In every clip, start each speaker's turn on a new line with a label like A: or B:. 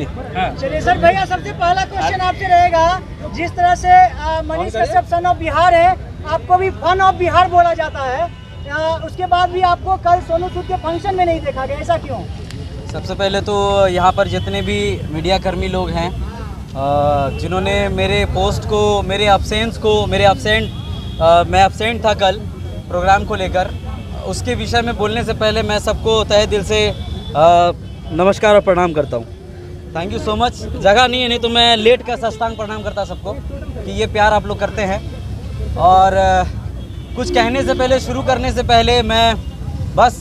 A: जी।
B: चलिए सर भैया, सबसे पहला क्वेश्चन आपसे रहेगा, जिस तरह से मनीष कश्यप सन ऑफ बिहार है, आपको भी फन ऑफ बिहार बोला जाता है, उसके बाद भी आपको कल सोनू सूद के फंक्शन में नहीं देखा गया, ऐसा क्यों?
A: सबसे पहले तो यहाँ पर जितने भी मीडिया कर्मी लोग हैं जिन्होंने मेरे पोस्ट को, मेरे एब्सेंस को, मैं एब्सेंट था कल प्रोग्राम को लेकर, उसके विषय में बोलने से पहले मैं सबको तहे दिल से नमस्कार और प्रणाम करता हूँ। Thank you so much. जगह नहीं है, नहीं तो मैं लेट का साष्टांग प्रणाम करता सबको कि ये प्यार आप लोग करते हैं। और कुछ कहने से पहले, शुरू करने से पहले मैं बस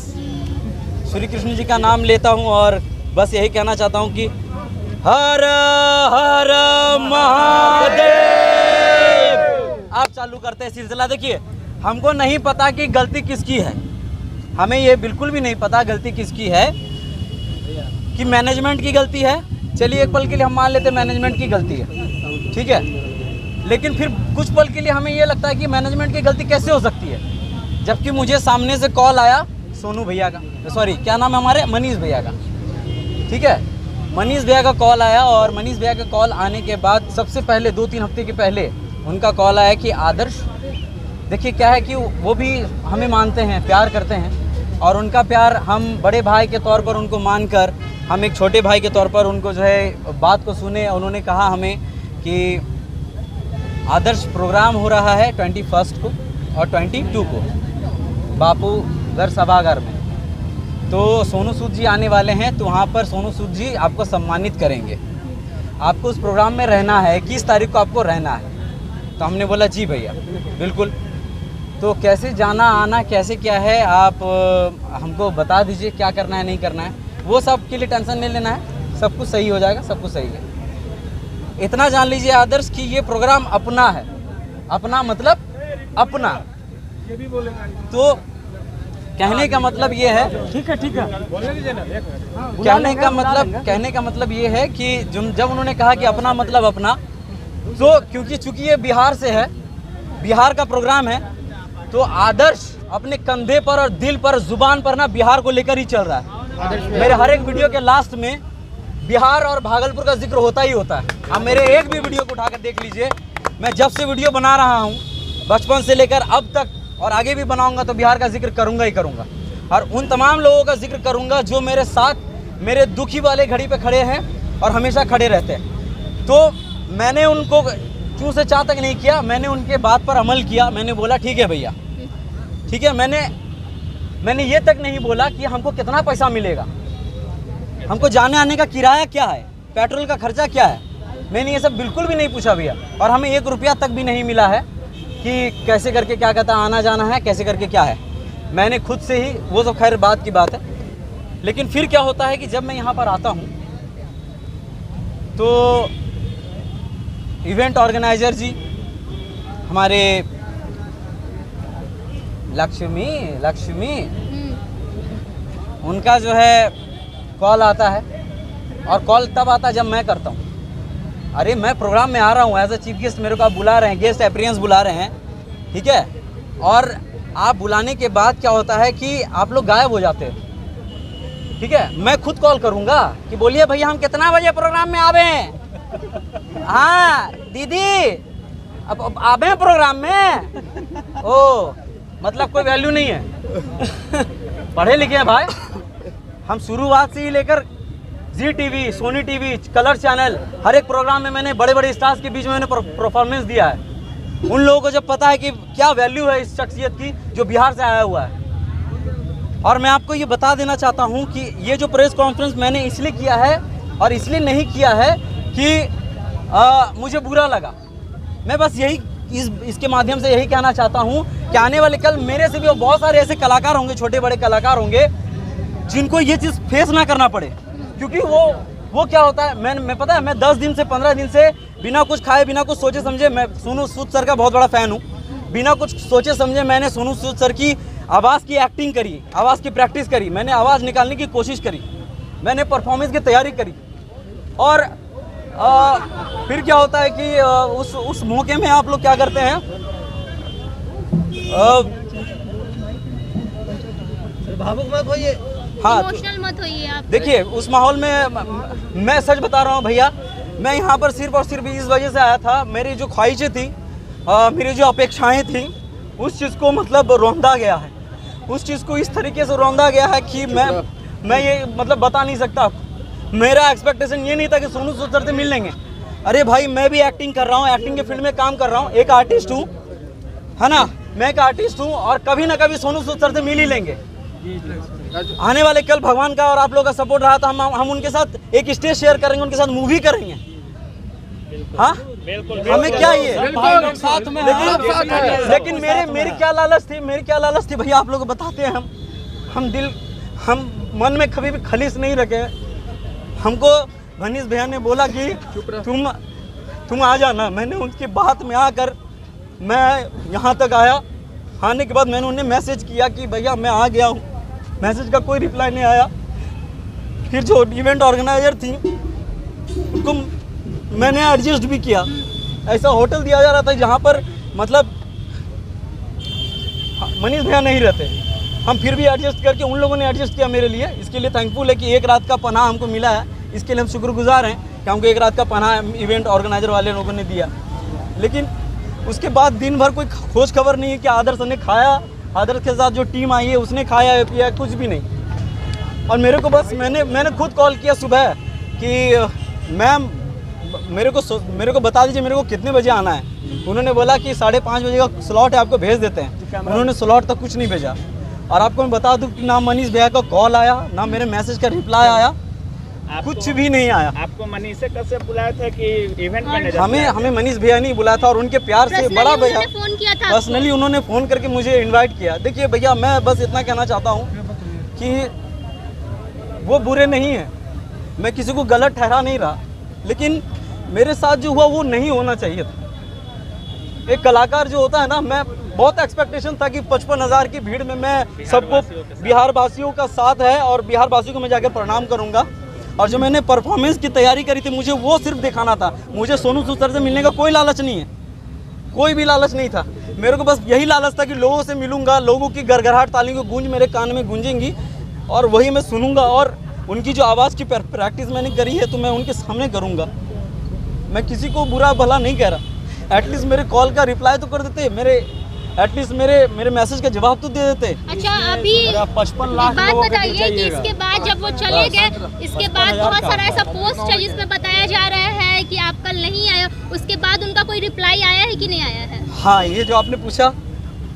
A: श्री कृष्ण जी का नाम लेता हूँ और बस यही कहना चाहता हूँ कि हर हर महादेव। आप चालू करते हैं सिलसिला। देखिए, हमको नहीं पता कि गलती किसकी है, हमें ये बिल्कुल भी नहीं पता गलती किसकी है, कि मैनेजमेंट की गलती है। चलिए एक पल के लिए हम मान लेते हैं मैनेजमेंट की गलती है, ठीक है, लेकिन फिर कुछ पल के लिए हमें ये लगता है कि मैनेजमेंट की गलती कैसे हो सकती है, जबकि मुझे सामने से कॉल आया सोनू भैया का, सॉरी क्या नाम है हमारे, मनीष भैया का, ठीक है, मनीष भैया का कॉल आया। और मनीष भैया का कॉल आने के बाद सबसे पहले 2-3 हफ्ते के पहले उनका कॉल आया कि आदर्श, देखिए क्या है कि वो भी हमें मानते हैं, प्यार करते हैं, और उनका प्यार हम बड़े भाई के तौर पर उनको मानकर, हम एक छोटे भाई के तौर पर उनको जो है बात को सुने। उन्होंने कहा हमें कि आदर्श प्रोग्राम हो रहा है 21 को और 22 को बापू घर सभागार में, तो सोनू सूद जी आने वाले हैं, तो वहाँ पर सोनू सूद जी आपको सम्मानित करेंगे, आपको उस प्रोग्राम में रहना है, 21 तारीख को आपको रहना है। तो हमने बोला जी भैया बिल्कुल। तो कैसे जाना आना कैसे क्या है, आप हमको बता दीजिए, क्या करना है नहीं करना है, वो सब के लिए टेंशन नहीं लेना है, सब कुछ सही हो जाएगा, सब कुछ सही है। इतना जान लीजिए आदर्श कि ये प्रोग्राम अपना है, अपना मतलब अपना, ये भी बोलेगा। तो कहने का मतलब ये है, ठीक है कहने का मतलब ये है कि जब उन्होंने कहा कि अपना मतलब अपना, तो क्योंकि चूंकि ये बिहार से है, बिहार का प्रोग्राम है, तो आदर्श अपने कंधे पर और दिल पर, जुबान पर ना बिहार को लेकर ही चल रहा है। मेरे हर एक वीडियो के लास्ट में बिहार और भागलपुर का जिक्र होता ही होता है। आप मेरे एक भी वीडियो को उठाकर देख लीजिए, मैं जब से वीडियो बना रहा हूँ, बचपन से लेकर अब तक और आगे भी बनाऊंगा, तो बिहार का जिक्र करूंगा ही करूंगा, और उन तमाम लोगों का जिक्र करूंगा जो मेरे साथ मेरे दुखी वाले घड़ी पे खड़े हैं और हमेशा खड़े रहते हैं। तो मैंने उनको चूं से चा तक नहीं किया, मैंने उनके बात पर अमल किया। मैंने बोला ठीक है भैया, ठीक है। मैंने ये तक नहीं बोला कि हमको कितना पैसा मिलेगा, हमको जाने आने का किराया क्या है, पेट्रोल का खर्चा क्या है, मैंने ये सब बिल्कुल भी नहीं पूछा भैया। और हमें 1 रुपया तक भी नहीं मिला है कि कैसे करके क्या कहता आना जाना है, कैसे करके क्या है। मैंने खुद से ही, वो तो खैर बात की बात है, लेकिन फिर क्या होता है कि जब मैं यहाँ पर आता हूँ तो इवेंट ऑर्गेनाइजर जी हमारे लक्ष्मी उनका जो है कॉल आता है, और कॉल तब आता है जब मैं करता हूँ, अरे मैं प्रोग्राम में आ रहा हूँ एज अ चीफ गेस्ट, मेरे को आप बुला रहे हैं, गेस्ट अपीयरेंस बुला रहे हैं, ठीक है, और आप बुलाने के बाद क्या होता है कि आप लोग गायब हो जाते हैं, ठीक है। मैं खुद कॉल करूँगा कि बोलिए भैया हम कितना बजे प्रोग्राम में आवे हैं, हाँ दीदी अब आवे प्रोग्राम में, ओ मतलब कोई वैल्यू नहीं है। पढ़े लिखे हैं भाई हम, शुरुआत से ही लेकर Zee TV, Sony TV, Colors channel, हर एक प्रोग्राम में मैंने बड़े बड़े स्टार्स के बीच में मैंने परफॉर्मेंस दिया है। उन लोगों को जब पता है कि क्या वैल्यू है इस शख्सियत की जो बिहार से आया हुआ है। और मैं आपको ये बता देना चाहता हूँ कि ये जो प्रेस कॉन्फ्रेंस मैंने इसलिए किया है और इसलिए नहीं किया है कि मुझे बुरा लगा। मैं बस यही इसके माध्यम से यही कहना चाहता हूँ कि आने वाले कल मेरे से भी बहुत सारे ऐसे कलाकार होंगे, छोटे बड़े कलाकार होंगे, जिनको ये चीज़ फेस ना करना पड़े। क्योंकि वो क्या होता है, मैं पता है, मैं 10 दिन से 15 दिन से बिना कुछ खाए, बिना कुछ सोचे समझे, मैं सोनू सूद सर का बहुत बड़ा फ़ैन हूँ, बिना कुछ सोचे समझे मैंने सोनू सूद सर की आवाज़ की एक्टिंग करी, आवाज़ की प्रैक्टिस करी, मैंने आवाज़ निकालने की कोशिश करी, मैंने परफॉर्मेंस की तैयारी करी। और फिर क्या होता है कि उस मौके में आप लोग क्या करते हैं, भावुक मत होइए, हाँ,
C: इमोशनल मत होइए आप।
A: देखिए उस माहौल में मैं सच बता रहा हूँ भैया, मैं यहाँ पर सिर्फ और सिर्फ इस वजह से आया था, मेरी जो ख्वाहिशें थी, मेरी जो अपेक्षाएं थी, उस चीज़ को मतलब रौंदा गया है, उस चीज़ को इस तरीके से रौंदा गया है कि मैं ये मतलब बता नहीं सकता। मेरा एक्सपेक्टेशन ये नहीं था कि सोनू सूद सर से मिल लेंगे। अरे भाई मैं भी एक्टिंग कर रहा हूँ, एक्टिंग के फील्ड में काम कर रहा हूँ, एक आर्टिस्ट हूँ, है ना, मैं एक आर्टिस्ट हूँ और कभी ना कभी सोनू सूद सर से मिल ही लेंगे। आने वाले कल भगवान का और आप लोगों का सपोर्ट रहा तो हम उनके साथ एक स्टेज शेयर करेंगे, उनके साथ मूवी करेंगे। हाँ हमें क्या ये साथ में, लेकिन मेरी क्या लालच थी भैया, आप लोग बताते हैं, हम मन में कभी भी खलीस नहीं रखे। हमको मनीष भैया ने बोला कि तुम आ जाना, मैंने उनकी बात में आकर मैं यहाँ तक आया। आने के बाद मैंने उन्हें मैसेज किया कि भैया मैं आ गया हूँ, मैसेज का कोई रिप्लाई नहीं आया। फिर जो इवेंट ऑर्गेनाइजर थी उनको मैंने एडजस्ट भी किया, ऐसा होटल दिया जा रहा था जहाँ पर मतलब मनीष भैया नहीं रहते, हम फिर भी एडजस्ट करके उन लोगों ने एडजस्ट किया मेरे लिए। इसके लिए थैंकफुल है कि एक रात का पनाह हमको मिला है, इसके लिए हम शुक्रगुजार हैं कि हमको एक रात का पनाह इवेंट ऑर्गेनाइजर वाले लोगों ने दिया। लेकिन उसके बाद दिन भर कोई खोज खबर नहीं है कि आदर्श ने खाया, आदर्श के साथ जो टीम आई है उसने खाया है पिया, कुछ भी नहीं। और मेरे को बस मैंने खुद कॉल किया सुबह कि मैम मेरे को बता दीजिए मेरे को कितने बजे आना है। उन्होंने बोला कि 5:30 बजे का स्लॉट है, आपको भेज देते हैं। उन्होंने स्लॉट तक कुछ नहीं भेजा। और आपको मैं बता दूं कि ना मनीष भैया का कॉल आया, ना मेरे मैसेज का रिप्लाई आया, कुछ भी नहीं आया।
D: आपको मनीष से कैसे बुलाया था कि इवेंट मैनेजर?
A: हमें मनीष भैया नहीं बुलाया था, और उनके प्यार से बड़ा भैया
C: फोन किया था,
A: पर्सनली उन्होंने फ़ोन करके मुझे इनवाइट किया। देखिए भैया मैं बस इतना कहना चाहता हूँ कि वो बुरे नहीं हैं, मैं किसी को गलत ठहरा नहीं रहा, लेकिन मेरे साथ जो हुआ वो नहीं होना चाहिए था। एक कलाकार जो होता है ना, मैं बहुत एक्सपेक्टेशन था कि 55,000 की भीड़ में मैं सबको बिहार वासियों का साथ है और बिहार वासियों को मैं जाकर प्रणाम करूंगा। और जो मैंने परफॉर्मेंस की तैयारी करी थी मुझे वो सिर्फ दिखाना था। मुझे सोनू सूद सर से मिलने का कोई लालच नहीं है, कोई भी लालच नहीं था। मेरे को बस यही लालच था कि लोगों से मिलूंगा, लोगों की गड़गड़ाहट तालियों की गूंज मेरे कान में गूंजेंगी और वही मैं सुनूंगा। और उनकी जो आवाज़ की प्रैक्टिस मैंने करी है तो मैं उनके सामने करूँगा। मैं किसी को बुरा भला नहीं कह रहा, एटलीस्ट मेरे कॉल का रिप्लाई तो कर देते, एटलीस्ट मेरे मैसेज का जवाब तो दे देते।
C: अच्छा अभी
A: 55 लाख
C: बात बताइए कि इसके बाद जब वो चले गए, इसके बाद बहुत सारा ऐसा पोस्ट है जिसमें बताया जा रहा है कि आप कल नहीं आए, उसके बाद उनका कोई रिप्लाई आया है कि नहीं आया है? हाँ,
A: ये जो आपने पूछा,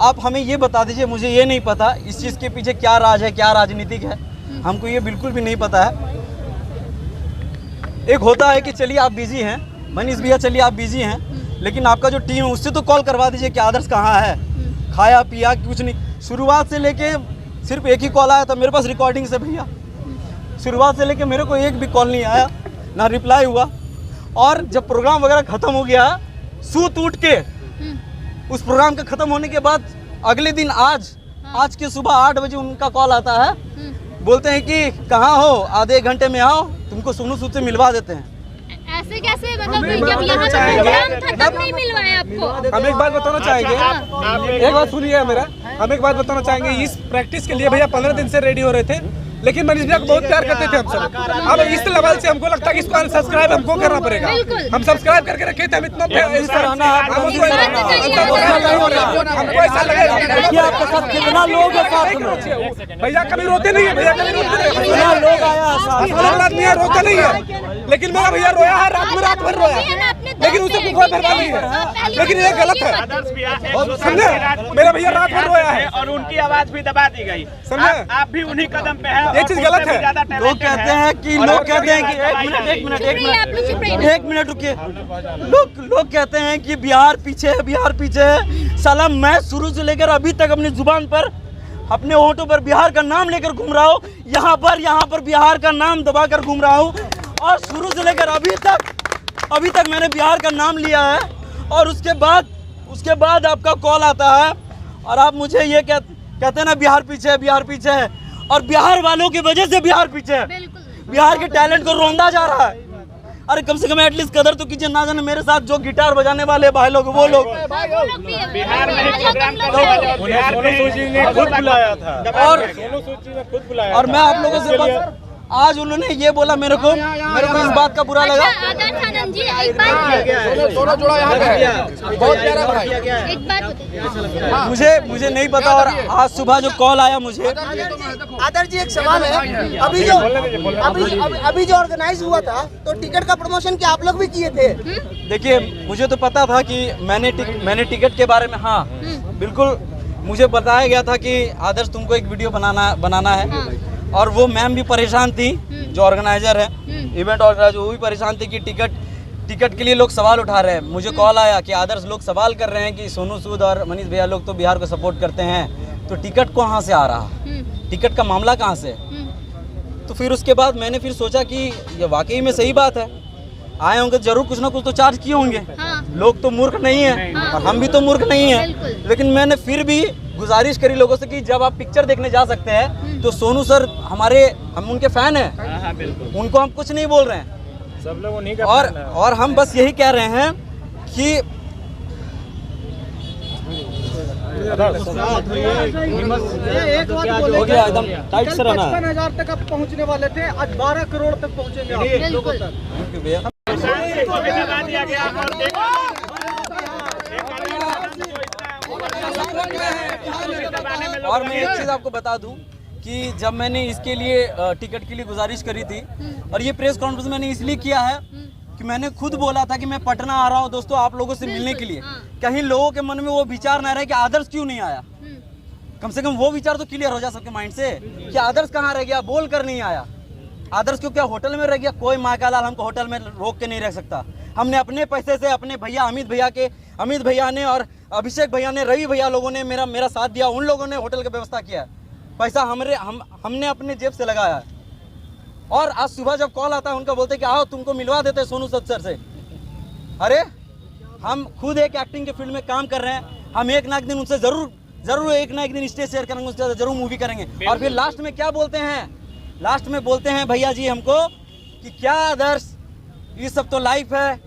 A: आप हमें ये बता दीजिए, मुझे ये नहीं पता इस चीज़ के पीछे क्या राज है, क्या राजनीतिक है, हमको ये बिल्कुल भी नहीं पता है। एक होता है कि चलिए आप बिजी हैं, मनीष भैया चलिए आप बिजी हैं, लेकिन आपका जो टीम है उससे तो कॉल करवा दीजिए कि आदर्श कहाँ है, खाया पिया कुछ नहीं। शुरुआत से लेके सिर्फ एक ही कॉल आया था मेरे पास रिकॉर्डिंग से भैया, शुरुआत से लेके मेरे को एक भी कॉल नहीं आया, ना रिप्लाई हुआ। और जब प्रोग्राम वगैरह ख़त्म हो गया, सूत उठ के उस प्रोग्राम का ख़त्म होने के बाद अगले दिन आज के सुबह 8 बजे उनका कॉल आता है, बोलते हैं कि कहाँ हो, आधे घंटे में आओ, तुमको सोनू सूद से मिलवा देते हैं।
C: ऐसे कैसे, मतलब जब यहाँ पे प्रोग्राम था तब नहीं मिलवाया आपको?
E: हम एक बात बताना चाहेंगे, एक बात सुनिए मेरा, हम एक बात बताना चाहेंगे। इस प्रैक्टिस के लिए भैया 15 दिन से रेडी हो रहे थे, लेकिन मनीष भैया को बहुत प्यार करते थे हम सब। अब इस लेवल से हमको लगता है कि इसको सब्सक्राइब हमको करना पड़ेगा। हम सब्सक्राइब करके रखे थे, हम इतना हमको ऐसा लगेगा
A: आपके साथ कितना लोग हैं साथ में,
E: भैया कभी रोते नहीं है, भैया कभी रोते नहीं है,
A: लोग आया
E: रोता नहीं है। लेकिन मेरा भैया रोया है, रात भर रोया है, लेकिन उसे कोई परवाह नहीं है। लेकिन ये गलत है, समझे? मेरा भैया रात भर रोया है
D: और उनकी आवाज भी दबा दी गई, समझे? आप भी उन्हीं कदम पे हैं।
E: ये चीज गलत है।
A: लोग कहते हैं कि एक मिनट रुकिए, लोग कहते हैं कि बिहार पीछे है। साला मैं शुरू से लेकर अभी तक अपनी जुबान पर, अपने होठों पर बिहार का नाम लेकर घूम रहा हूँ, यहाँ पर बिहार का नाम दबा कर घूम रहा हूँ। और शुरू से लेकर अभी तक मैंने बिहार का नाम लिया है। और उसके बाद आपका कॉल आता है और आप मुझे ये कहते हैं ना बिहार पीछे है। और बिहार वालों की वजह से बिहार पीछे है, बिहार के टैलेंट को रौंदा जा रहा है। अरे कम से कम एटलीस्ट कदर तो कीजिए। ना जाने मेरे साथ जो गिटार बजाने वाले भाई लोग वो लोग
D: बिहार में प्रोग्राम ने खुद बुलाया था
A: और मैं आप लोगों से बस आज उन्होंने ये बोला मेरे को इस बात का बुरा लगा।
C: आदर्श आनंद जी एक बात
A: मुझे नहीं पता। और आज सुबह जो कॉल आया मुझे,
F: आदर्श जी एक सवाल है, अभी जो ऑर्गेनाइज हुआ था तो टिकट का प्रमोशन क्या आप लोग भी किए थे?
A: देखिए मुझे तो पता था कि मैंने टिकट के बारे में, हाँ बिल्कुल मुझे बताया गया था कि आदर्श तुमको एक वीडियो बनाना है। और वो मैम भी परेशान थी जो ऑर्गेनाइजर है, इवेंट ऑर्गेनाइजर, वो भी परेशान थी कि टिकट के लिए लोग सवाल उठा रहे हैं। मुझे कॉल आया कि आदर्श लोग सवाल कर रहे हैं कि सोनू सूद और मनीष भैया लोग तो बिहार को सपोर्ट करते हैं, तो टिकट कहाँ से आ रहा, टिकट का मामला कहाँ से। तो फिर उसके बाद मैंने फिर सोचा कि ये वाकई में सही बात है, आए होंगे जरूर कुछ ना कुछ तो चार्ज किए होंगे। लोग तो मूर्ख नहीं है और हम भी तो मूर्ख नहीं है। लेकिन मैंने फिर भी गुजारिश करी लोगों से कि जब आप पिक्चर देखने जा सकते हैं तो सोनू सर हम उनके फैन हैं, उनको हम कुछ नहीं बोल रहे हैं,
D: सब लोग उन्हीं का
A: और हम बस यही कह रहे हैं कि हो गया एकदम टाइट से रहना।
B: 55,000 तक आप पहुंचने वाले थे, आज 12 करोड़ तक पहुंचेंगे।
A: और मैं एक चीज़ आपको बता दूं कि जब मैंने इसके लिए टिकट के लिए गुजारिश करी थी, और ये प्रेस कॉन्फ्रेंस मैंने इसलिए किया है कि मैंने खुद बोला था कि मैं पटना आ रहा हूं दोस्तों आप लोगों से मिलने के लिए। कहीं लोगों के मन में वो विचार ना रहे कि आदर्श क्यों नहीं आया, कम से कम वो विचार तो क्लियर हो जा सबके माइंड से कि आदर्श कहाँ रह गया, बोल कर नहीं आया। आदर्श क्यों क्या होटल में रह गया? कोई माँ का लाल हमको होटल में रोक के नहीं रख सकता। हमने अपने पैसे से अपने भैया अमित भैया ने और अभिषेक भैया ने, रवि भैया लोगों ने मेरा साथ दिया, उन लोगों ने होटल की व्यवस्था किया है। पैसा हमने अपने जेब से लगाया है। और आज सुबह जब कॉल आता है उनका बोलते कि आओ तुमको मिलवा देते सोनू सूद सर से। अरे हम खुद एक एक्टिंग के फील्ड में काम कर रहे हैं, हम एक ना एक दिन उनसे जरूर एक ना एक दिन स्टेज शेयर करेंगे, उसके बाद जरूर मूवी करेंगे। और फिर लास्ट में क्या बोलते हैं, लास्ट में बोलते हैं भैया जी हमको कि क्या आदर्श ये सब तो लाइफ है,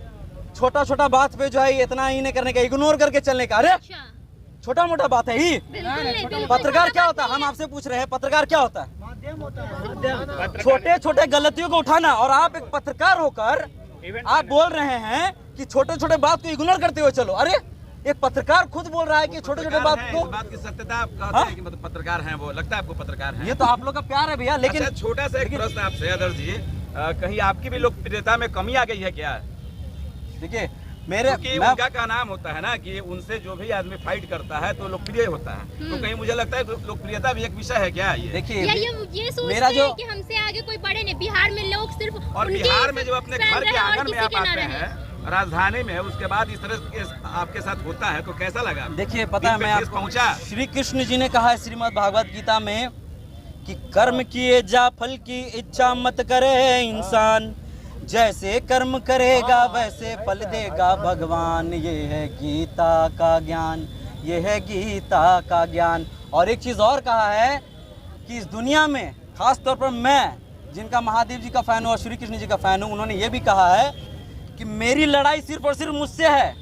A: छोटा छोटा बात पे जो है इतना ही नहीं करने का, इग्नोर करके चलने का। अरे छोटा मोटा बात है ही। पत्रकार क्या होता है, हम आपसे पूछ रहे हैं, पत्रकार क्या होता है? छोटे छोटे गलतियों को उठाना। और आप एक पत्रकार होकर आप बोल रहे हैं कि छोटे छोटे बात को इग्नोर करते हुए चलो। अरे एक पत्रकार खुद बोल रहा है कि छोटे छोटे बात को,
G: बात की सत्यता आप कहते हैं कि मतलब पत्रकार हैं वो, लगता है आपको पत्रकार हैं।
A: ये तो आप लोग का प्यार है भैया। लेकिन
G: अच्छा, छोटा सा एक प्रश्न आपसे आदर्श जी, कहीं आपकी भी लोकप्रियता में कमी आ गई है क्या?
A: देखिए
G: उनका का नाम होता है ना कि उनसे जो भी आदमी फाइट करता है तो लोकप्रिय होता है, तो कहीं मुझे लगता है लोकप्रियता भी एक विषय है क्या? ये
A: देखिए
C: ये सोचते हैं कि हमसे आगे कोई बड़े नहीं, बिहार में लोग सिर्फ
G: और बिहार में जब अपने घर के आंगन में आप आते हैं, राजधानी में, उसके बाद इस तरह के आपके साथ होता है तो कैसा लगा?
A: देखिए पता है मैं आपको
G: पहुंचा,
A: श्री कृष्ण जी ने कहा है श्रीमद् भागवत गीता में कि कर्म किए जा फल की इच्छा मत करे इंसान, जैसे कर्म करेगा वैसे फल देगा भगवान। ये है गीता का ज्ञान, ये है गीता का ज्ञान। और एक चीज़ और कहा है कि इस दुनिया में खास तौर पर मैं जिनका महादेव जी का फ़ैन हूँ और श्री कृष्ण जी का फ़ैन हूँ, उन्होंने ये भी कहा है कि मेरी लड़ाई सिर्फ और सिर्फ मुझसे है।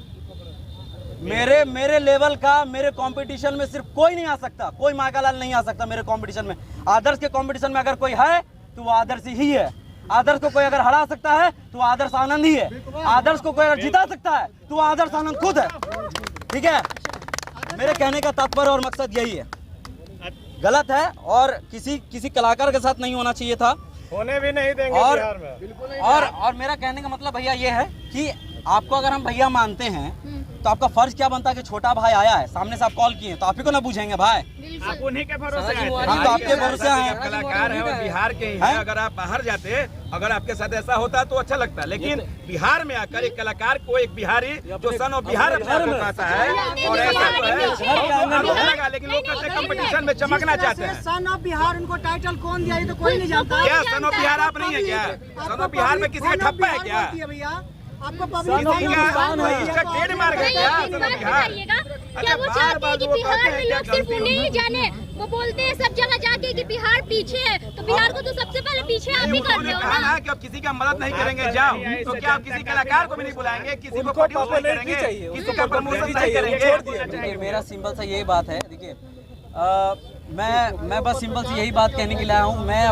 A: मेरे लेवल का, मेरे कंपटीशन में सिर्फ कोई नहीं आ सकता, कोई माँ का लाल नहीं आ सकता मेरे कंपटीशन में। आदर्श के कंपटीशन में अगर कोई है तो वो आदर्श ही है। आदर्श को कोई अगर हरा सकता है तो आदर्श आनंद ही है। आदर्श को कोई अगर जिता सकता है तो वो आदर्श आनंद खुद है। ठीक है, मेरे कहने का तात्पर्य और मकसद यही है। गलत है और किसी कलाकार के साथ नहीं होना चाहिए था,
D: होने भी नहीं देंगे बिहार में।
A: और मेरा कहने का मतलब भैया ये है कि आपको अगर हम भैया मानते हैं तो आपका फर्ज क्या बनता है कि छोटा भाई आया है, सामने से आप कॉल किए तो आप ही को ना पूछेंगे भाई,
D: आप उन्हीं के भरोसे आए थे।
A: हम तो आपके भरोसे हैं।
G: कलाकार हैं और बिहार के ही हैं। अगर आप बाहर जाते, अगर आपके साथ ऐसा होता तो अच्छा लगता, लेकिन बिहार में आकर एक कलाकार को एक बिहारी जो सन ऑफ बिहार कहता है और ऐसा तो, लेकिन लोग कहते कंपटीशन में चमकना चाहते हैं।
B: सन ऑफ बिहार उनको टाइटल कौन दिया ये तो कोई नहीं जानता।
G: क्या सन ऑफ बिहार आप नहीं है क्या? सन ऑफ बिहार में किसी का ठप्पा है क्या?
B: भैया आपको
G: इसका टेढ़ मार गया क्या
C: नहीं, एक बात बताइएगा, क्या वो चाहते हैं कि बिहार में लोग सिर्फ उन्हें ही जाने? वो बोलते हैं सब जगह जाके कि बिहार पीछे है, तो बिहार को तो सबसे पहले पीछे आप ही कर रहे हो
G: कहा
C: ना।
G: ना कि अब किसी का मदद नहीं करेंगे जाओ, तो क्या आप किसी कलाकार को भी नहीं बुलाएंगे, किसी को प्रोड्यूस नहीं करेंगे, किसी का प्रमोशन नहीं करेंगे?
A: देखिए मेरा सिंपल सा यही बात है। देखिए मैं बस सिंपल सी यही बात कहने के लिए आया हूँ। मैं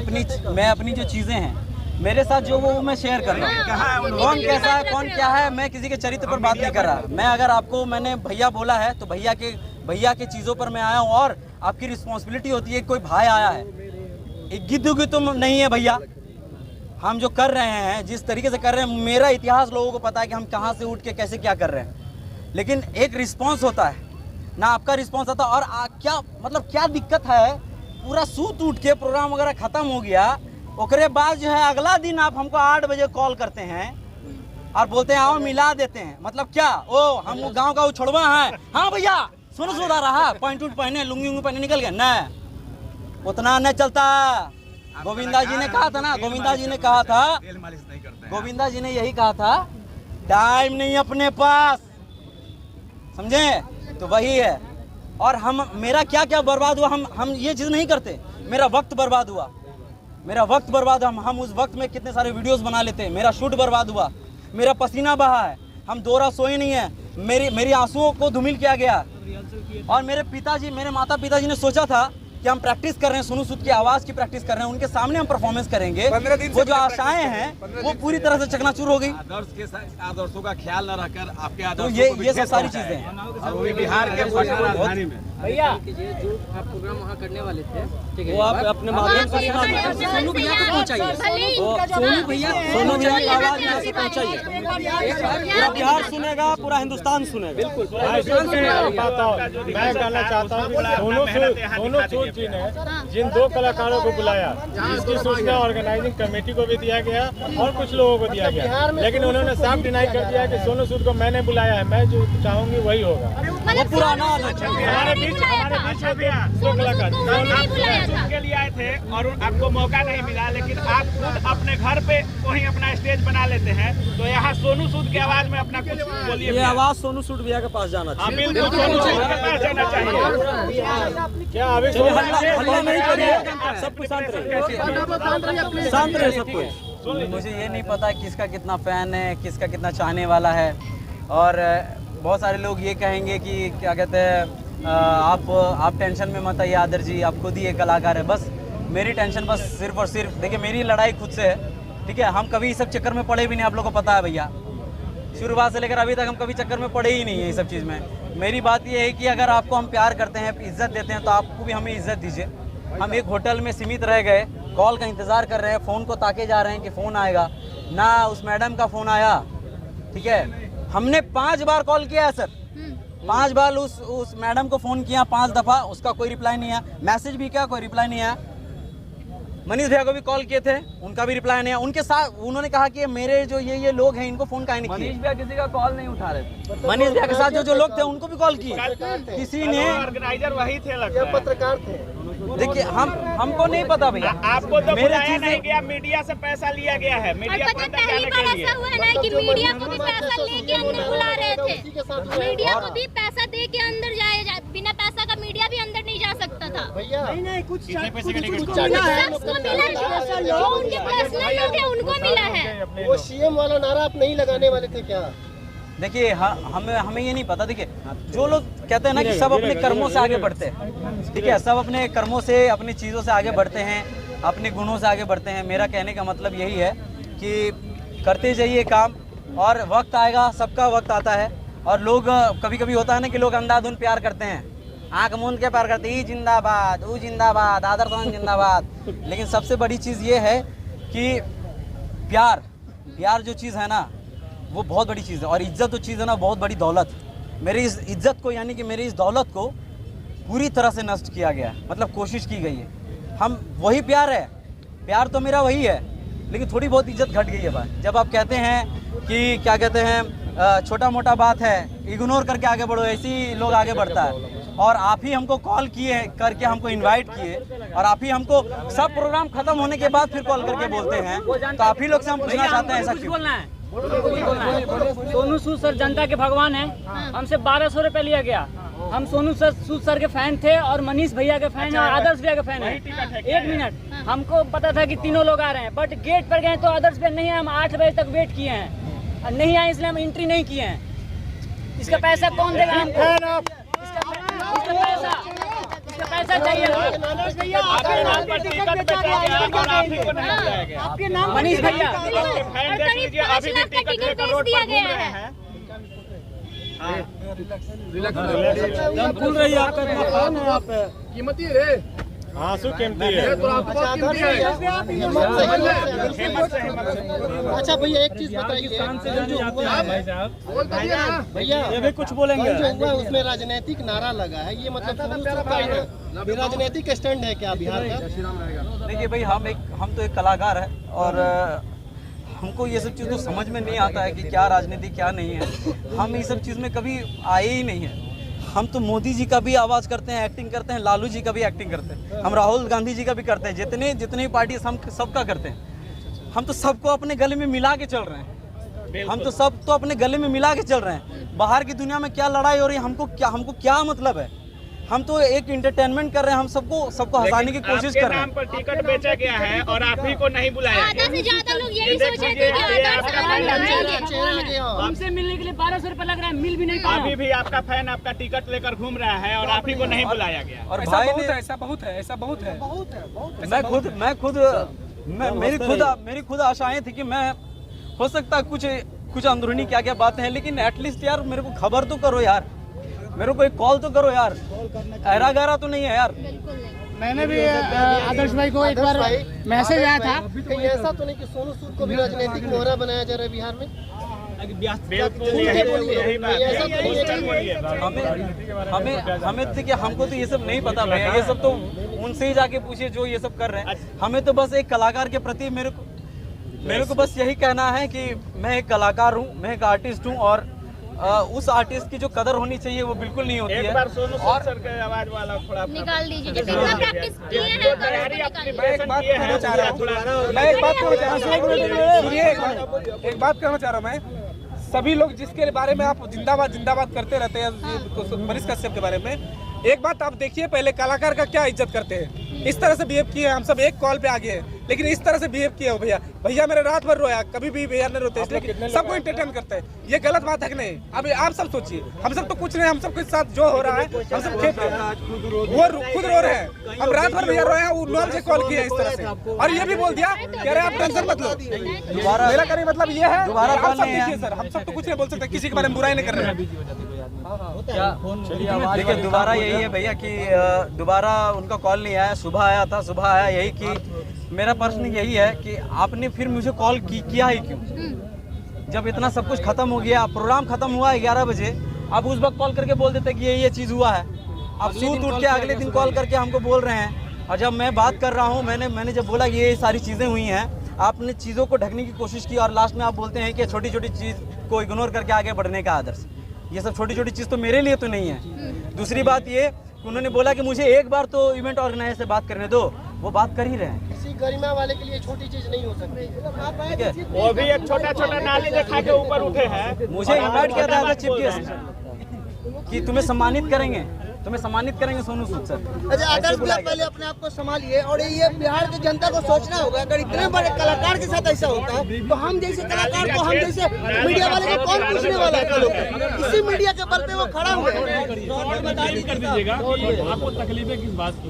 A: अपनी जो चीज़ें हैं मेरे साथ जो वो मैं शेयर कर रहा हूँ। कौन कैसा है कौन क्या है, मैं किसी के चरित्र पर बात नहीं कर रहा। मैं अगर आपको मैंने भैया बोला है तो भैया के चीज़ों पर मैं आया हूँ। और आपकी रिस्पॉन्सिबिलिटी होती है, कोई भाई आया है, एक गिद्ध तुम नहीं है भैया। हम जो कर रहे हैं जिस तरीके से कर रहे हैं, मेरा इतिहास लोगों को पता है कि हम कहाँ से उठ के कैसे क्या कर रहे हैं। लेकिन एक रिस्पॉन्स होता है ना, आपका रिस्पॉन्स आता है। और क्या मतलब क्या दिक्कत है, पूरा सूत उठ के प्रोग्राम वगैरह ख़त्म हो गया, ओकरे बाद जो है अगला दिन आप हमको 8 बजे कॉल करते हैं और बोलते हैं आओ मिला देते हैं। मतलब क्या, ओ हम गांव का उछड़वा है, हाँ भैया सुन सुधा रहा पॉइंट उठ पहने लुंगी उंगी पहने निकल गया न, उतना न चलता। गोविंदा जी ने कहा था ना, गोविंदा जी ने कहा था, गोविंदा जी ने यही कहा था, टाइम नहीं अपने पास, समझे? तो वही है। और हम मेरा क्या क्या बर्बाद हुआ, हम ये चीज़ नहीं करते। मेरा वक्त बर्बाद हुआ, मेरा वक्त बर्बाद। हम उस वक्त में कितने सारे वीडियोस बना लेते हैं। मेरा शूट बर्बाद हुआ, मेरा पसीना बहा है, हम 2 रात सोए नहीं है, मेरी आंसुओं को धूमिल किया गया। और मेरे माता पिताजी ने सोचा था कि हम प्रैक्टिस कर रहे हैं, सोनू सूद की आवाज़ की प्रैक्टिस कर रहे हैं, उनके सामने हम परफॉर्मेंस करेंगे। वो जो आशाएं हैं वो पूरी तरह से चकनाचूर हो गई।
G: आदर्शों का ख्याल न रखकर आपके
A: तो
G: आदर्शों
A: ये सब सारी चीज़ें हैं।
G: और वो भी बिहार के राजधानी में
B: भैया
H: जो आप प्रोग्राम वहाँ करने वाले थे, ठीक है,
A: वो आप अपने माध्यम से
H: सोनू भैया को पहुँचाइए, सोनू भैया
A: की आवाज़ यहाँ से पहुँचाइए। पूरा बिहार सुनेगा, पूरा हिंदुस्तान सुनेगा। बिल्कुल
I: मैं कहना चाहता हूँ, सोनू सूद जी ने जिन 2 कलाकारों को बुलाया, इसकी सूचना ऑर्गेनाइजिंग कमेटी को भी दिया गया और कुछ लोगों को दिया गया, लेकिन उन्होंने साफ डिनाई कर दिया कि सोनू सूद को मैंने बुलाया है, मैं जो चाहूंगी वही होगा।
C: मतलब
A: पुराना
D: हमारे बीच में 2 कलाकार के लिए आए थे और आपको मौका नहीं मिला, लेकिन आप खुद अपने घर पे वहीं अपना स्टेज बना लेते हैं। तो यहाँ सोनू सूद की आवाज में अपना कुछ बोलिए।
A: ये आवाज़ सोनू सूद भैया के पास जाना चाहिए।
D: बिल्कुल सोनू सूद के पास जाना चाहिए।
I: क्या अभी
A: हल्ला नहीं करिए, सब कुछ शांत रहे सब कुछ। मुझे ये नहीं पता किसका कितना फैन है, किसका कितना चाहने वाला है। और बहुत सारे लोग ये कहेंगे कि क्या कहते हैं, आप टेंशन में मत आइए आदर जी, आप खुद ही एक कलाकार है। बस मेरी टेंशन बस सिर्फ और सिर्फ, देखिए मेरी लड़ाई खुद से है, ठीक है। हम कभी इस सब चक्कर में पड़े भी नहीं, आप लोगों को पता है भैया, शुरुआत से लेकर अभी तक हम कभी चक्कर में पड़े ही नहीं है इस सब चीज़ में। मेरी बात ये है कि अगर आपको हम प्यार करते हैं, इज्जत देते हैं, तो आपको भी हमें इज्जत दीजिए। हम एक होटल में सीमित रह गए, कॉल का इंतज़ार कर रहे हैं, फ़ोन को ताके जा रहे हैं कि फ़ोन आएगा ना। उस मैडम का फ़ोन आया, ठीक है, हमने 5 बार कॉल किया है सर, 5 बार उस मैडम को फ़ोन किया 5 दफ़ा, उसका कोई रिप्लाई नहीं आया। मैसेज भी किया, कोई रिप्लाई नहीं आया। मनीष भैया को भी कॉल किए थे, उनका भी रिप्लाई नहीं आया। उनके साथ उन्होंने कहा कि मेरे जो ये लोग हैं इनको फ़ोन काहे नहीं किए। मनीष भैया किसी का कॉल नहीं उठा रहे थे। मनीष भैया के साथ जो लोग थे उनको भी कॉल किए, किसी ने।
D: ऑर्गेनाइजर वही थे, लगता है
I: पत्रकार थे।
A: देखिए हमको नहीं पता भैया,
D: आपको तो बुलाया नहीं गया, मीडिया से पैसा लिया गया है।
C: और
D: मीडिया
C: पता पहली बार ऐसा हुआ है ना कि मीडिया को भी पैसा लेके अंदर बुला रहे थे। मीडिया को भी पैसा दे के अंदर जाए, बिना पैसा का मीडिया भी अंदर नहीं जा सकता था।
B: नहीं कुछ
C: जो उनके पर्सनल लोग हैं उनको मिला है।
I: वो सीएम वाला नारा आप नहीं लगाने वाले थे क्या?
A: देखिए हमें ये नहीं पता। देखिए जो लोग कहते हैं ना कि सब अपने कर्मों से आगे बढ़ते हैं, ठीक है, सब अपने कर्मों से, अपनी चीज़ों से आगे बढ़ते हैं, अपने गुणों से आगे बढ़ते हैं। मेरा कहने का मतलब यही है कि करते जाइए काम, और वक्त आएगा, सबका वक्त आता है। और लोग कभी कभी होता है ना कि लोग अंधाधुंध प्यार करते हैं, आँख मूंद के प्यार करते हैं, जिंदाबाद, वो जिंदाबाद, आदर्श जिंदाबाद। लेकिन सबसे बड़ी चीज़ ये है कि प्यार जो चीज़ है ना वो बहुत बड़ी चीज़ है। और इज्जत जो चीज़ है ना बहुत बड़ी दौलत। मेरी इस इज्जत को, यानी कि मेरी इस दौलत को पूरी तरह से नष्ट किया गया है, मतलब कोशिश की गई है। हम वही प्यार है, प्यार तो मेरा वही है, लेकिन थोड़ी बहुत इज्जत घट गई है भाई। जब आप कहते हैं कि क्या कहते हैं, छोटा मोटा बात है, इग्नोर करके आगे बढ़ो, ऐसे ही लोग आगे बढ़ता है। और आप ही हमको कॉल किए करके हमको इनवाइट किए, और आप ही हमको सब प्रोग्राम खत्म होने के बाद फिर कॉल करके बोलते हैं, तो आप ही लोग से हम पूछना चाहते हैं ऐसा क्यों?
B: सोनू सूद सर जनता के भगवान है। हमसे 1200 रुपए लिया गया। हम सोनू सूद सर के फैन थे और मनीष भैया के फैन है और आदर्श भैया के फैन है। एक मिनट, हमको पता था कि तीनों लोग आ रहे हैं, बट गेट पर गए तो आदर्श भैया नहीं है। हम 8 बजे तक वेट किए हैं और नहीं आए, इसलिए हम एंट्री नहीं किए हैं। इसका पैसा कौन देगा हमको? इसका पैसा चाहिए।
D: आपके
B: नाम मनीष भैया
D: अभी भी टिकट लेकर रोड पर घूम रहे हैं।
E: भूल रही है आपका इतना फैन है आप
I: कीमती रे आंसू कीमती है।
F: अच्छा भैया एक चीज बताइए, भैया
E: ये भी कुछ बोलेंगे।
F: जो हुआ उसमें राजनीतिक नारा लगा है, ये मतलब सोनू सूद का ही राजनीतिक स्टैंड है क्या बिहार का?
A: देखिए भाई, हम तो एक कलाकार है और हमको ये सब चीज़ तो समझ में नहीं आता है कि क्या राजनीति क्या नहीं है। हम ये सब चीज़ में कभी आए ही नहीं है। हम तो मोदी जी का भी आवाज़ करते हैं, एक्टिंग करते हैं, लालू जी का भी एक्टिंग करते हैं, हम राहुल गांधी जी का भी करते हैं, जितनी पार्टी हम सबका करते हैं। हम तो सबको अपने गले में मिला के चल रहे हैं। हम तो सब तो अपने गले में मिला के चल रहे हैं। बाहर की दुनिया में क्या लड़ाई हो रही है हमको क्या मतलब है? हम तो एक इंटरटेनमेंट कर रहे हैं, हम सबको हंसाने की कोशिश कर रहे हैं।
D: नाम पर टिकट बेचा गया है और आप ही को नहीं बुलाया।
C: आधा से ज्यादा लोग यही सोच रहे थे कि आदर्श आएंगे।
B: हमसे मिलने के लिए 1200 रुपए लग रहा है, मिल भी नहीं पाया।
D: अभी भी आपका फैन आपका टिकट लेकर घूम रहा है और आप ही को नहीं बुलाया गया।
A: और
E: ऐसा
A: भाई
E: बहुत
A: ने
E: है, ऐसा बहुत है।
A: मेरी खुद आशाएं थी कि मैं हो सकता कुछ अंदरूनी क्या बातें हैं, लेकिन एटलीस्ट यार मेरे को खबर तो करो यार, मेरे को एक कॉल तो करो यार। ऐरा गहरा तो नहीं है यार।
B: मैंने भी आदर्श भाई को एक बार मैसेज आया था।
F: कहीं ऐसा तो नहीं कि सोनू सूद को भी राजनीतिक मोहरा बनाया जा रहा है बिहार में?
A: हमें देखिए, हमको तो ये सब नहीं पता भैया, ये सब तो उनसे ही जाके पूछिए जो ये सब कर रहे हैं। हमें तो बस एक कलाकार के प्रति मेरे को बस यही कहना है कि मैं एक कलाकार हूँ, मैं एक आर्टिस्ट हूँ और उस आर्टिस्ट की जो कदर होनी चाहिए वो बिल्कुल नहीं होती है।
D: एक बार सोनू सूद सर के आवाज वाला थोड़ा
C: निकाल दीजिए, जितना प्रैक्टिस किए हैं
E: मैं एक बात कहना चाह रहा हूँ मैं सभी लोग जिसके बारे में आप जिंदाबाद करते रहते हैं, मनीष कश्यप के बारे में एक बात आप देखिए, पहले कलाकार का क्या इज्जत करते हैं। इस तरह से बिहेव किए, हम सब एक कॉल पे आ गए, लेकिन इस तरह से बिहेव किया हो भैया मेरे रात भर रोया, कभी भी भैया ने रोते, इसलिए सबको इंटरटेन करते हैं। ये गलत बात है कि नहीं? अब आप सब सोचिए, हम सब तो कुछ नहीं, हम सबके साथ जो हो रहा है हम सब खेत वो खुद रो रहे हैं। हम रात भर भैया रोए हैं, उन्होंने से कॉल किया इस तरह से और ये भी बोल दिया कह रहे आप टेंशन मत लो। मेरा कहने मतलब ये है,
A: दोबारा कॉल नहीं है
E: सर, हम सब तो कुछ नहीं बोल सकते, किसी के बारे में बुराई नहीं कर रहे हैं।
A: देखिए दोबारा यही है भैया कि दोबारा उनका कॉल नहीं आया, सुबह आया यही कि मेरा प्रश्न यही है कि आपने फिर मुझे कॉल किया ही क्यों? जब इतना सब कुछ खत्म हो गया, प्रोग्राम खत्म हुआ 11 बजे, आप उस वक्त कॉल करके बोल देते कि ये चीज़ हुआ है। आप सूत उठ के अगले दिन कॉल करके हमको बोल रहे हैं। और जब मैं बात कर रहा हूँ, मैंने जब बोला कि ये सारी चीज़ें हुई हैं, आपने चीज़ों को ढकने की कोशिश की और लास्ट में आप बोलते हैं कि छोटी छोटी चीज़ को इग्नोर करके आगे बढ़ने का आदर्श। ये सब छोटी छोटी चीज़ तो मेरे लिए तो नहीं है। दूसरी बात ये, उन्होंने बोला कि मुझे एक बार तो इवेंट ऑर्गेनाइजर से बात करने दो, वो बात कर ही रहे हैं।
F: किसी गरिमा वाले के लिए छोटी चीज नहीं हो सकती,
A: ठीक है?
D: वो भी एक छोटा नाली दिखा के ऊपर उठे हैं।
A: मुझे इनवाइट किया था चीफ गेस्ट कि तुम्हें सम्मानित करेंगे सोनू सूद सर।
F: अच्छा आदर्श भैया, पहले अपने आप को संभालिए और ये बिहार की जनता को सोचना होगा, अगर इतने बड़े कलाकार के साथ ऐसा होता है तो हम जैसे कलाकार को, हम जैसे मीडिया वाले को कौन पूछने वाला है? कल इसी मीडिया के बल पे वो खड़ा हुआ है।
I: आपको तकलीफें किस बात की?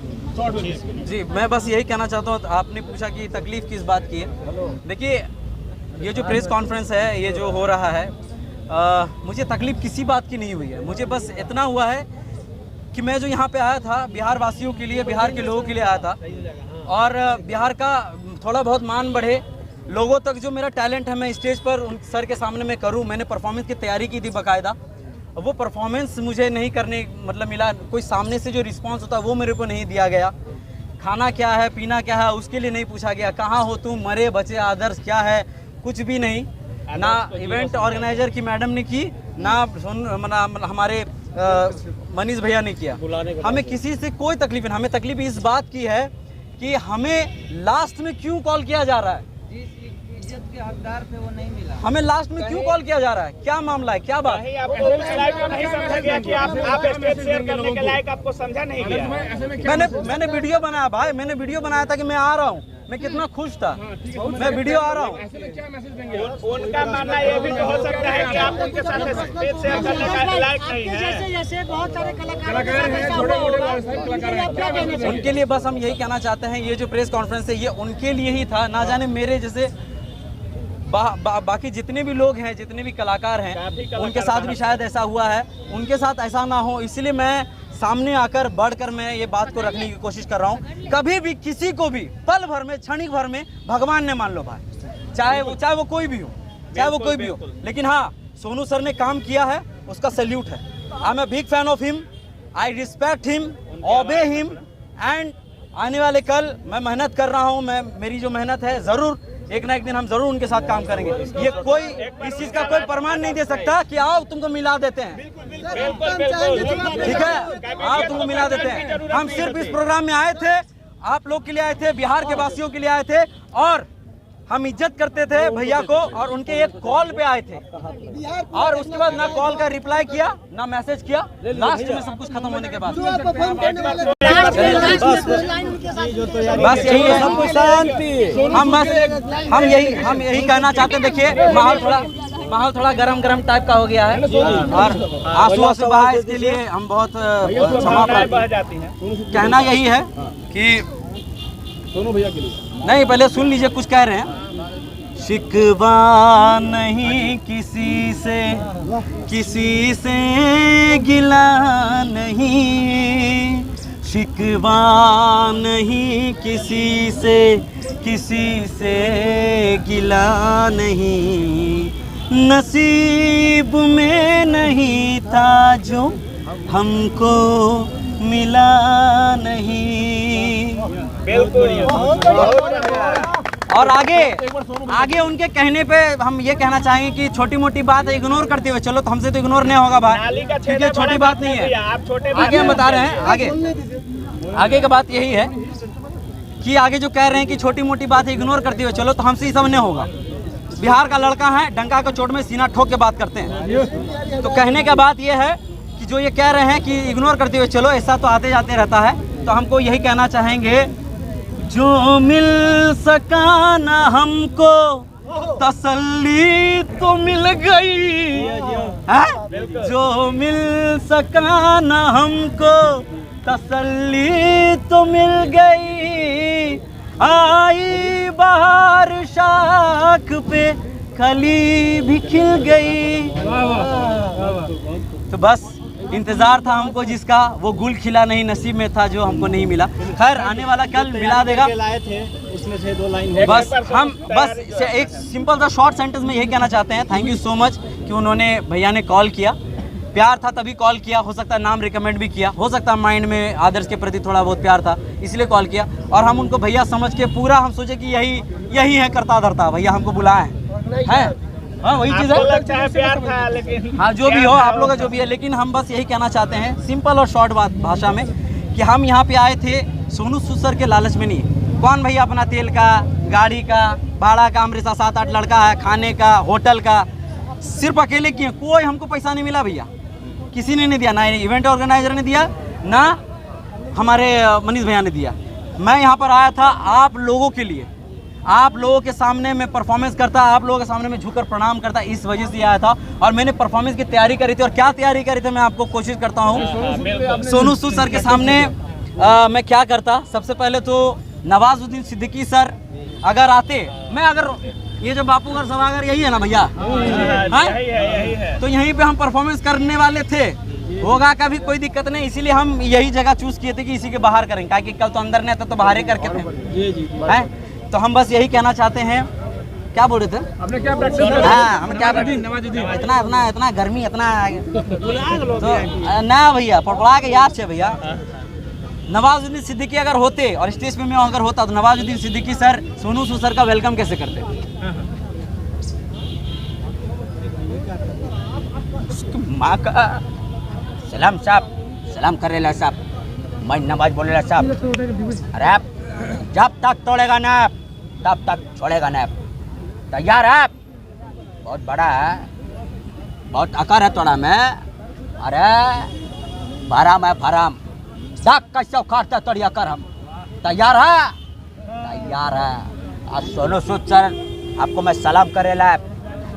A: जी मैं बस यही कहना चाहता हूँ, आपने पूछा कि तकलीफ किस बात की है। देखिए ये जो प्रेस कॉन्फ्रेंस है, ये जो हो रहा है, मुझे तकलीफ किसी बात की नहीं हुई है। मुझे बस इतना हुआ है कि मैं जो यहाँ पे आया था बिहार वासियों के लिए, बिहार के लोगों के लिए आया था और बिहार का थोड़ा बहुत मान बढ़े, लोगों तक जो मेरा टैलेंट है मैं स्टेज पर उन सर के सामने मैं करूँ। मैंने परफॉर्मेंस की तैयारी की थी बाकायदा, वो परफॉर्मेंस मुझे नहीं करने मतलब मिला, कोई सामने से जो रिस्पांस होता है वो मेरे को नहीं दिया गया। खाना क्या है, पीना क्या है, उसके लिए नहीं पूछा गया। कहाँ हो तुम, मरे बचे आदर्श क्या है, कुछ भी नहीं। ना इवेंट ऑर्गेनाइजर की मैडम ने की, ना हमारे मनीष भैया ने किया। हमें किसी से कोई तकलीफ नहीं। हमें तकलीफ इस बात की है कि हमें लास्ट में क्यों कॉल किया जा रहा है। के हकदार थे वो नहीं मिला। हमें लास्ट में क्यों कॉल किया जा रहा है? क्या मामला है, क्या बात?
D: नहीं समझा गया कि आप स्टेज शेयर करने के लायक आपको समझा नहीं गया।
A: मैंने वीडियो बनाया भाई, मैंने वीडियो बनाया था कि मैं आ रहा हूँ, मैं कितना खुश था, मैं वीडियो आ रहा हूँ।
D: उनका मानना ये भी तो हो सकता है कि आप उनके साथ स्टेज शेयर करने के लायक नहीं है।
B: जैसे बहुत सारे कलाकार
A: उनके लिए बस हम यही कहना चाहते हैं, ये जो प्रेस कॉन्फ्रेंस है ये उनके लिए ही था। ना जाने मेरे जैसे बाकी जितने भी लोग हैं, जितने भी कलाकार हैं, उनके साथ भी शायद ऐसा हुआ है, उनके साथ ऐसा ना हो, इसलिए मैं सामने आकर बढ़कर मैं ये बात को रखने की कोशिश कर रहा हूँ। कभी भी किसी को भी पल भर में, क्षणिक भर में भगवान ने मान लो भाई, चाहे वो कोई भी हो, चाहे वो कोई भी हो, लेकिन हाँ सोनू सर ने काम किया है, उसका सैल्यूट है। I am a big fan of him, I respect him, obey him, and आने वाले कल मैं मेहनत कर रहा हूँ, मेरी जो मेहनत है ज़रूर एक ना एक दिन हम जरूर उनके साथ काम करेंगे। ये कोई इस चीज का कोई प्रमाण नहीं दे सकता कि आओ तुमको मिला देते हैं, ठीक है, आओ तुमको मिला देते हैं। हम सिर्फ इस प्रोग्राम में आए थे, आप लोग के लिए आए थे, बिहार के वासियों के लिए आए थे, और हम इज्जत करते थे भैया को, और उनके एक कॉल पे आए थे, और उसके बाद ना कॉल का रिप्लाई किया ना मैसेज किया, लास्ट में सब कुछ खत्म होने के बाद बस यही है, सब कुछ शांति। हम यही कहना चाहते हैं। देखिए माहौल थोड़ा गरम टाइप का हो गया है, और आंसू बहा, इसके लिए हम बहुत क्षमा प्रार्थी हैं। कहना यही है कि दोनों भैया के लिए नहीं, पहले सुन लीजिए, कुछ कह रहे हैं। शिकवा नहीं किसी से गिला नहीं, शिकवा नहीं किसी से गिला नहीं, नसीब में नहीं था जो हमको मिला नहीं। और आगे उनके कहने पे हम ये कहना चाहेंगे कि छोटी मोटी बात इग्नोर करते हुए चलो, तो हमसे तो इग्नोर नहीं होगा भाई, ठीक है, छोटी बात नहीं है। आगे हम बता रहे हैं, आगे का बात यही है कि आगे जो कह रहे हैं कि छोटी मोटी बात इग्नोर करते हुए चलो, तो हमसे ही सब नहीं होगा। बिहार का लड़का है, डंका को चोट में सीना ठोक के बात करते हैं। तो कहने का बात यह है कि जो ये कह रहे हैं कि इग्नोर करते हुए चलो, ऐसा तो आते जाते रहता है। तो हमको यही कहना चाहेंगे, जो मिल सका ना हमको तसल्ली तो मिल गई है, जो मिल सका ना हमको तसल्ली तो मिल गई, आई बहार शाख पे कली भी खिल गई। तो बस इंतजार था हमको जिसका, वो गुल खिला नहीं, नसीब में था जो हमको नहीं मिला। खैर आने वाला कल मिला देगा।
I: उसमें से 2 लाइन
A: बस हम एक सिंपल सा शॉर्ट सेंटेंस में यही कहना चाहते हैं, थैंक यू सो मच कि उन्होंने भैया ने कॉल किया, प्यार था तभी कॉल किया, हो सकता है नाम रिकमेंड भी किया, हो सकता है माइंड में आदर्श के प्रति थोड़ा बहुत प्यार था इसलिए कॉल किया, और हम उनको भैया समझ के पूरा हम सोचे कि यही है करता धरता, भैया हमको बुलाए हैं। हाँ वही चीज़ है,
D: प्यार था, लेकिन
A: हाँ जो भी हो आप लोग का जो भी है, लेकिन हम बस यही कहना चाहते हैं सिंपल और शॉर्ट बात भाषा में कि हम यहाँ पे आए थे सोनू सूद सर के लालच में नहीं। कौन भैया अपना तेल का, गाड़ी का भाड़ा का, हमारे साथ 7-8 लड़का है, खाने का, होटल का, सिर्फ अकेले किए, कोई हमको पैसा नहीं मिला भैया, किसी ने नहीं दिया, ना इवेंट ऑर्गेनाइजर ने दिया, ना हमारे मनीष भैया ने दिया। मैं यहाँ पर आया था आप लोगों के लिए, आप लोगों के सामने मैं परफॉर्मेंस करता, आप लोगों के सामने मैं झुककर प्रणाम करता, इस वजह से आया था। और मैंने परफॉर्मेंस की तैयारी करी थी, और क्या तैयारी करी थी मैं आपको कोशिश करता हूँ। सोनू सूद सर के सामने मैं क्या करता, सबसे पहले तो नवाजुद्दीन सिद्दीकी सर अगर आते, मैं अगर ये जो बापूगढ़ सभागार यही है ना भैया, तो यहीं पे हम परफॉर्मेंस करने वाले थे, होगा कभी कोई दिक्कत नहीं, इसीलिए हम यही जगह चूज किए थे कि इसी के बाहर करेंगे, ताकि कल तो अंदर नहीं आता तो बाहर ही करके थे। तो हम बस यही कहना चाहते हैं, क्या बोल रहे थे आपने, क्या हाँ हम क्या इतना गर्मी इतना तो ना भैया पड़पड़ा के याद है भैया। नवाजुद्दीन सिद्दीकी अगर होते और स्टेज पे मैं अगर होता तो नवाजुद्दीन सिद्दीकी सर सोनू सूद सर का वेलकम कैसे करते। माँ का सलाम साहब, सलाम करेला साहब, मैं नवाज बोलेला साहब, अरे आप जब तक तोड़ेगा ना तब तक छोड़ेगा ना। तैयार है? बहुत बड़ा है, बहुत आकार है थोड़ा में। अरे भराम है भराम, साग कैसे उखाड़ते तोड़िया कर हम। तैयार है? तैयार है। आज सोनू सूद सर आपको मैं सलाम करेला।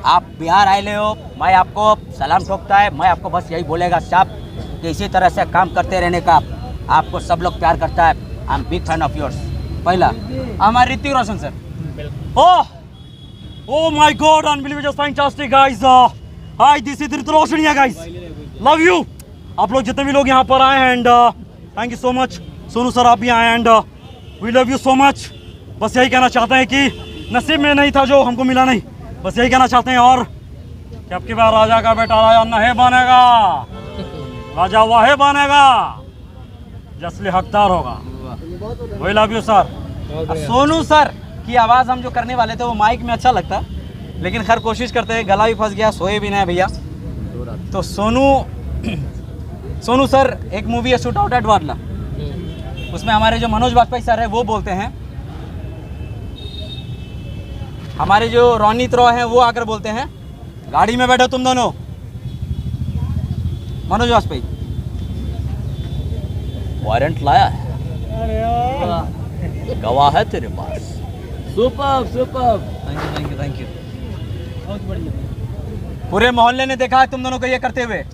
A: आप बिहार आए ले हो, मैं आपको सलाम ठोकता है। मैं आपको बस यही बोलेगा साहब कि इसी तरह से काम करते रहने का। आपको सब लोग प्यार करता है। I am big fan of yours. पहला हमारे Hrithik Roshan sir.
J: Oh my God, unbelievable, just fantastic guys. Hi, this is Hrithik Roshan here guys. Love you. आप लोग जितने भी लोग यहाँ पर आए हैं and thank you so much. Sonu sir आप भी आए and we love you so much. बस यही कहना चाहते हैं कि नसीब में नहीं था जो हमको मिला नहीं, बस यही कहना चाहते हैं। और कि अब की बार राजा का बेटा राजा नहीं बनेगा, राजा वाहे बनेगा, जसली हकदार होगा। We love you sir.
A: Sonu sir की आवाज़ हम जो करने वाले थे वो माइक में अच्छा लगता, लेकिन खैर कोशिश करते हैं। गला भी फंस गया, सोए भी नहीं भैया। तो सोनू सर एक मूवी है शूट आउट एट वाटला, उसमें हमारे जो मनोज वाजपेयी सर है वो बोलते हैं, हमारे जो रोनित रॉय हैं वो आकर बोलते हैं गाड़ी में बैठो तुम दोनों। मनोज वाजपेयी वारंट लाया है, गवाह है तेरे पास। Super super, thank you thank you. बहुत बढ़िया। पूरे मोहल्ले ने देखा है तुम दोनों को ये करते हुए।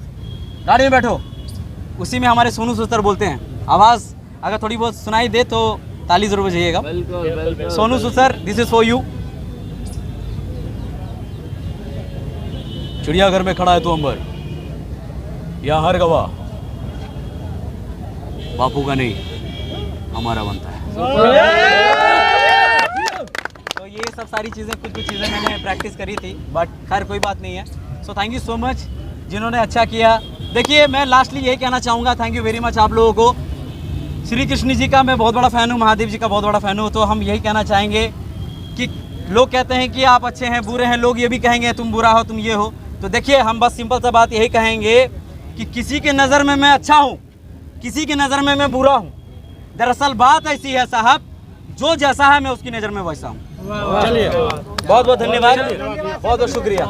A: गाड़ी में बैठो, उसी में हमारे सोनू सूद सर बोलते हैं। आवाज़ अगर थोड़ी बहुत सुनाई दे तो ताली जरूर बजाइएगा। Sonu Sood sir, this is for you. चिड़ियाघर में खड़ा है तो अंबर, यहाँ हर गवाह बापू का नहीं हमारा बनता है। तो ये सब सारी चीज़ें, कुछ चीज़ें मैंने प्रैक्टिस करी थी, बट खैर कोई बात नहीं है। So thank you so much जिन्होंने अच्छा किया। देखिए मैं लास्टली यही कहना चाहूँगा, थैंक यू वेरी मच आप लोगों को। श्री कृष्ण जी का मैं बहुत बड़ा फ़ैन हूँ, महादेव जी का बहुत बड़ा फ़ैन हूँ। तो हम यही कहना चाहेंगे कि लोग कहते हैं कि आप अच्छे हैं बुरे हैं, लोग ये भी कहेंगे तुम बुरा हो तुम ये हो। तो देखिए हम बस सिंपल सा बात यही कहेंगे कि किसी के नज़र में मैं अच्छा हूँ, किसी की नज़र में मैं बुरा हूँ। दरअसल बात ऐसी है साहब, जो जैसा है मैं उसकी नज़र में वैसा हूँ। चलिए बहुत बहुत धन्यवाद, बहुत बहुत शुक्रिया।